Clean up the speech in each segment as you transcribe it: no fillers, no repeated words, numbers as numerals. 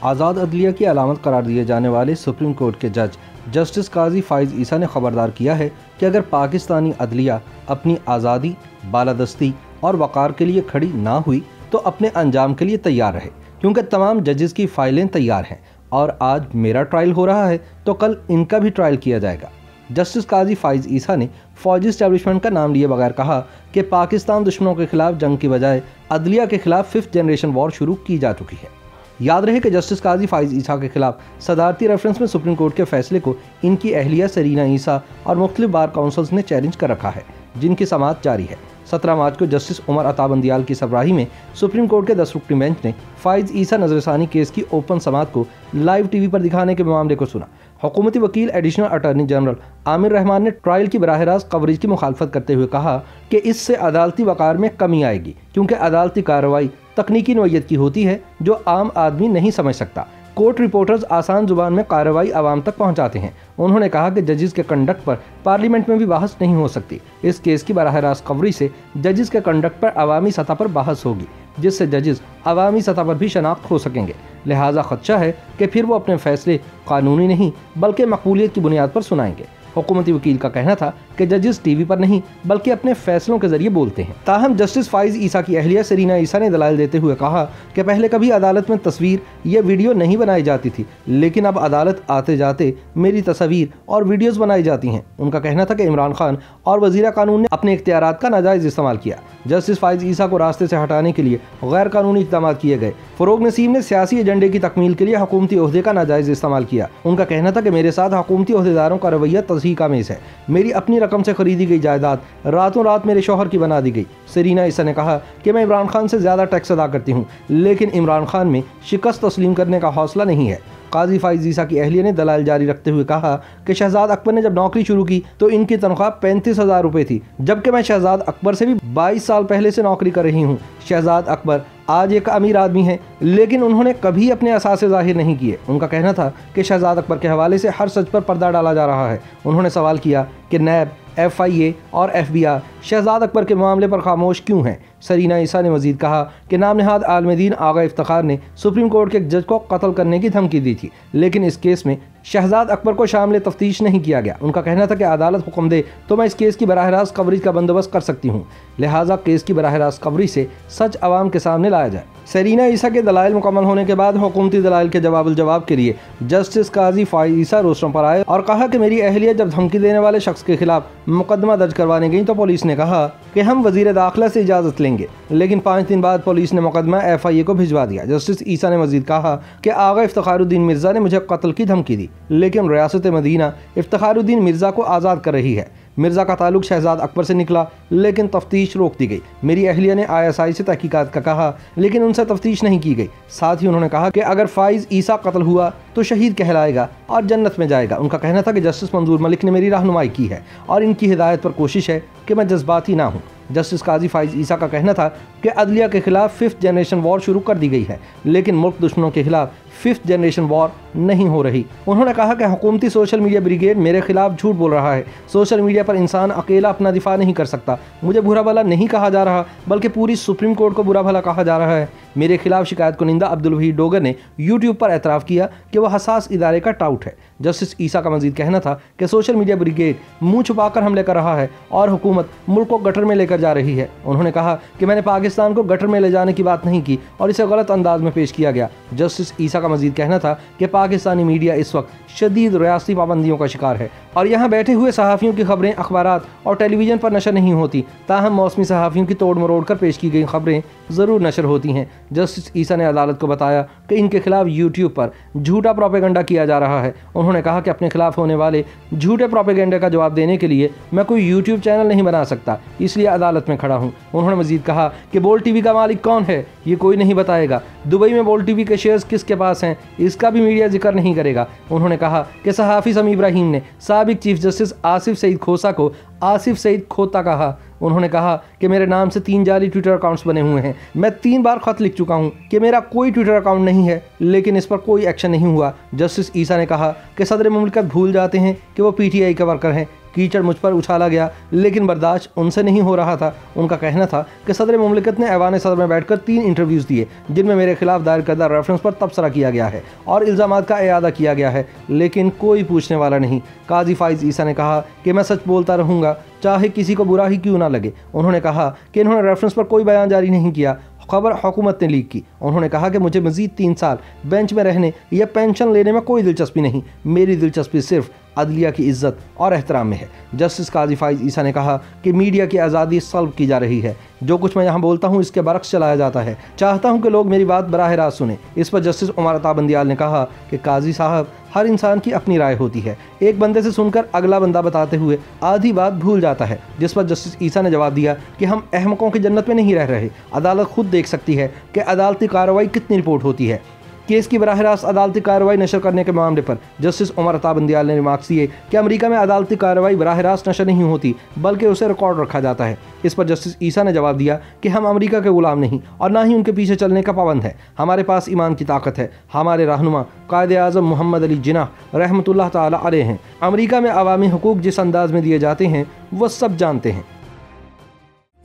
आज़ाद अदलिया की अलामत करार दिए जाने वाले सुप्रीम कोर्ट के जज जस्टिस काजी फ़ाइज़ ईसा ने खबरदार किया है कि अगर पाकिस्तानी अदलिया अपनी आज़ादी, बालादस्ती और वक़ार के लिए खड़ी ना हुई तो अपने अंजाम के लिए तैयार रहे, क्योंकि तमाम जजेस की फ़ाइलें तैयार हैं और आज मेरा ट्रायल हो रहा है तो कल इनका भी ट्रायल किया जाएगा। जस्टिस काजी फ़ाइज़ ईसा ने फ़ौजी इस्टेब्लिशमेंट का नाम लिए बगैर कहा कि पाकिस्तान दुश्मनों के खिलाफ जंग की बजाय अदलिया के खिलाफ 5th जनरेशन वॉर शुरू की जा चुकी है। याद रहे कि जस्टिस काजी फ़ाइज़ ईसा के खिलाफ सदारती रेफरेंस में सुप्रीम कोर्ट के फैसले को इनकी अहलिया सरीना ईसा और मुख्तलिफ बार काउंसिल्स ने चैलेंज कर रखा है, जिनकी समाअत जारी है। 17 मार्च को जस्टिस उमर अता बंदियाल की सरबराही में सुप्रीम कोर्ट के 10 रुकनी बेंच ने फ़ाइज़ ईसा नजरसानी केस की ओपन समाअत को लाइव टीवी पर दिखाने के मामले को सुना। हुकूमती वकील additional attorney general Aamir Rahman ने ट्रायल की बराह रास्त कवरेज की मुखालफत करते हुए कहा कि इससे अदालती वक़ार में कमी आएगी, क्योंकि अदालती कार्रवाई तकनीकी नौयत की होती है जो आम आदमी नहीं समझ सकता। कोर्ट रिपोर्टर्स आसान जुबान में कार्रवाई आवाम तक पहुंचाते हैं। उन्होंने कहा कि जजेस के कंडक्ट पर पार्लियामेंट में भी बहस नहीं हो सकती। इस केस की बराह रास्त कवरेज से जजेस के कंडक्ट पर अवामी सतह पर बहस होगी, जिससे जजेस अवामी सतह पर भी शनाख्त हो सकेंगे। लिहाजा खदशा है कि फिर वो अपने फैसले कानूनी नहीं बल्कि मकबूलियत की बुनियाद पर सुनाएंगे। हुकूमती वकील का कहना था कि जजेस टीवी पर नहीं बल्कि अपने फैसलों के जरिए बोलते हैं। ताहम जस्टिस फ़ाइज़ ईसा की अहलिया सरीना ईसा ने दलाइल देते हुए कहा कि पहले कभी अदालत में तस्वीर या वीडियो नहीं बनाई जाती थी, लेकिन अब अदालत आते जाते मेरी तस्वीर और वीडियोज़ बनाई जाती हैं। उनका कहना था कि इमरान खान और वज़ीर कानून ने अपने इख्तियारात का नाजायज़ इस्तेमाल किया। जस्टिस फ़ाइज़ ईसा को रास्ते से हटाने के लिए गैर कानूनी इक़दाम किए गए। फ़रोग नसीम ने सियासी एजेंडे की तकमील के लिए हुकूमती ओहदे का नाजायज़ इस्तेमाल किया। उनका कहना था कि मेरे साथ हुकूमती ओहदेदारों का रवैया तस्हीक आमेज़ है। मेरी अपनी रकम से खरीदी गई जायदाद रातों रात मेरे शौहर की बना दी गई। सरीना ईसा ने कहा कि मैं इमरान खान से ज़्यादा टैक्स अदा करती हूँ, लेकिन इमरान खान में शिकस्त तस्लीम करने का हौसला नहीं है। काजी फ़ाइज़ ईसा की अहलिया ने दलाइल जारी रखते हुए कहा कि शहजाद अकबर ने जब नौकरी शुरू की तो इनकी तनख्वाह 35,000 रुपये थी, जबकि मैं शहजाद अकबर से भी 22 साल पहले से नौकरी कर रही हूँ। शहजाद अकबर आज एक अमीर आदमी हैं, लेकिन उन्होंने कभी अपने असासे ज़ाहिर नहीं किए। उनका कहना था कि शहजाद अकबर के हवाले से हर सच पर पर्दा डाला जा रहा है। उन्होंने सवाल किया कि नैब, FIA और FBI शहजाद अकबर के मामले पर खामोश क्यों हैं। सरीना ईसा ने मजीद कहा कि नाम नहाद आलम दीन आगा इफ्तिखार ने सुप्रीम कोर्ट के एक जज को कत्ल करने की धमकी दी थी, लेकिन इस केस में शहजाद अकबर को शामिल तफ्तीश नहीं किया गया। उनका कहना था कि अदालत हुक्म दे तो मैं इस केस की बराह रास्त कवरेज का बंदोबस्त कर सकती हूँ, लिहाजा केस की बराह रास्त कवरेज से सच आवाम के सामने लाया जाए। सरीना ईसा के दलाइल मुकम्मल होने के बाद हुकूमती दलाइल के जवाब के लिए जस्टिस काजी फ़ाइज़ ईसा रोस्टरों पर आए और कहा कि मेरी अहलिया जब धमकी देने वाले शख्स के खिलाफ मुकदमा दर्ज करवाने गई तो पुलिस ने कहा कि हम वज़ीर दाखिला से इजाज़त लेंगे, लेकिन 5 दिन बाद पुलिस ने मुकदमा FIA को भिजवा दिया। जस्टिस ईसा ने मजीद कहा कि आगा इफ्तिखारुद्दीन मिर्ज़ा ने मुझे कत्ल की धमकी दी, लेकिन रियासत मदीना इफ्तिखारुद्दीन मिर्ज़ा को आज़ाद कर रही है। मिर्ज़ा का ताल्लुक शहजाद अकबर से निकला, लेकिन तफ्तीश रोक दी गई। मेरी अहलिया ने ISI से तहकीकात का कहा, लेकिन उनसे तफ्तीश नहीं की गई। साथ ही उन्होंने कहा कि अगर फ़ाइज़ ईसा कत्ल हुआ तो शहीद कहलाएगा और जन्नत में जाएगा। उनका कहना था कि जस्टिस मंजूर मलिक ने मेरी रहनुमाई की है और इनकी हिदायत पर कोशिश है कि मैं जज्बाती ना हूँ। जस्टिस काजी फ़ाइज़ ईसा का कहना था कि अदलिया के खिलाफ 5th जनरेशन वॉर शुरू कर दी गई है, लेकिन मुल्क दुश्मनों के खिलाफ 5th जनरेशन वॉर नहीं हो रही। उन्होंने कहा कि हुकूमती सोशल मीडिया ब्रिगेड मेरे खिलाफ झूठ बोल रहा है। सोशल मीडिया पर इंसान अकेला अपना दिफा नहीं कर सकता। मुझे बुरा भला नहीं कहा जा रहा, बल्कि पूरी सुप्रीम कोर्ट को बुरा भला कहा जा रहा है। मेरे खिलाफ शिकायत कुनिंदा अब्दुल वहीद डोगर ने यूट्यूब पर एतराफ़ किया कि वह हसास इदारे का टाउट है। जस्टिस ईसा का मजीद कहना था कि सोशल मीडिया ब्रिगेड मुँह छुपाकर हमले कर रहा है और हुकूमत मुल्क को गटर में लेकर जा रही है। उन्होंने कहा कि मैंने पाकिस्तान को गटर में ले जाने की बात नहीं की और इसे गलत अंदाज में पेश किया गया। जस्टिस ईसा का मजीद कहना था कि पाकिस्तानी मीडिया इस वक्त शदीद रियासती पाबंदियों का शिकार है और यहाँ बैठे हुए सहाफ़ियों की खबरें अखबारात और टेलीविज़न पर नशर नहीं होती, ताहम मौसमी सहाफ़ियों की तोड़ मरोड़ कर पेश की गई खबरें ज़रूर नशर होती हैं। जस्टिस ईसा ने अदालत को बताया कि इनके खिलाफ यूट्यूब पर झूठा प्रोपेगेंडा किया जा रहा है। उन्होंने कहा कि अपने खिलाफ होने वाले झूठे प्रोपेगेंडे का जवाब देने के लिए मैं कोई यूट्यूब चैनल नहीं बना सकता, इसलिए अदालत में खड़ा हूँ। उन्होंने मजीद कहा कि बोल TV का मालिक कौन है ये कोई नहीं बताएगा। दुबई में बोल TV के शेयर्स किसके पास हैं इसका भी मीडिया जिक्र नहीं करेगा। उन्होंने कहा कि सहाफ़ी समी इब्राहिम ने साबिक चीफ जस्टिस आसिफ सईद खोसा को आसिफ सईद खोता कहा। उन्होंने कहा कि मेरे नाम से 3 जाली ट्विटर अकाउंट्स बने हुए हैं। मैं 3 बार ख़त लिख चुका हूँ कि मेरा कोई ट्विटर अकाउंट नहीं है, लेकिन इस पर कोई एक्शन नहीं हुआ। जस्टिस ईसा ने कहा कि सदर मुमलिकत भूल जाते हैं कि वो PTI के वर्कर हैं। कीचड़ मुझ पर उछाला गया, लेकिन बर्दाश्त उनसे नहीं हो रहा था। उनका कहना था कि सदर मुमलिकत ने ऐवान सदर में बैठकर 3 इंटरव्यूज़ दिए जिनमें मेरे खिलाफ दायर करदा रेफरेंस पर तबसरा किया गया है और इल्ज़ामात का इआदा किया गया है, लेकिन कोई पूछने वाला नहीं। काजी फाइज़ ईसा ने कहा कि मैं सच बोलता रहूँगा, चाहे किसी को बुरा ही क्यों ना लगे। उन्होंने कहा कि इन्होंने रेफरेंस पर कोई बयान जारी नहीं किया, खबर हुकूमत ने लीक की। उन्होंने कहा कि मुझे मज़ीद 3 साल बेंच में रहने या पेंशन लेने में कोई दिलचस्पी नहीं, मेरी दिलचस्पी सिर्फ अदलिया की इज़्ज़त और एहतराम में है। जस्टिस काजी फाइज़ ईसा ने कहा कि मीडिया की आज़ादी सल्ब की जा रही है, जो कुछ मैं यहाँ बोलता हूँ इसके बरक्स चलाया जाता है। चाहता हूँ कि लोग मेरी बात बराह रास्त सुने। इस पर जस्टिस उमर अता बंदियाल ने कहा कि काजी साहब, हर इंसान की अपनी राय होती है, एक बंदे से सुनकर अगला बंदा बताते हुए आधी बात भूल जाता है। जिस पर जस्टिस ईसा ने जवाब दिया कि हम अहमकों की जन्नत में नहीं रह रहे, अदालत खुद देख सकती है कि अदालती कार्रवाई कितनी रिपोर्ट होती है। केस की बराह रास्त अदालती कार्रवाई नशर करने के मामले पर जस्टिस उमर अता बंदियाल ने रिमार्क्स दिए कि अमेरिका में अदालती कार्रवाई बराह रास्त नशर नहीं होती, बल्कि उसे रिकॉर्ड रखा जाता है। इस पर जस्टिस ईसा ने जवाब दिया कि हम अमेरिका के गुलाम नहीं और ना ही उनके पीछे चलने का पाबंद है। हमारे पास ईमान की ताकत है। हमारे रहनुमा कायदे आज़म मोहम्मद अली जिन्नाह रहमतुल्लाह ताला अलैह हैं। अमेरिका में अवामी हुकूक जिस अंदाज में दिए जाते हैं वह सब जानते हैं।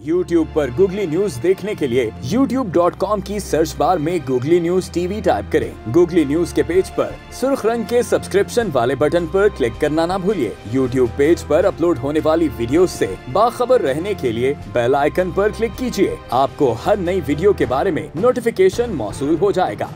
YouTube पर गूगली न्यूज देखने के लिए youtube.com की सर्च बार में गूगली न्यूज टीवी टाइप करें। गूगली न्यूज के पेज पर सुर्ख रंग के सब्सक्रिप्शन वाले बटन पर क्लिक करना ना भूलिए। YouTube पेज पर अपलोड होने वाली वीडियोस से बाखबर रहने के लिए बेल आइकन पर क्लिक कीजिए। आपको हर नई वीडियो के बारे में नोटिफिकेशन मौसूल हो जाएगा।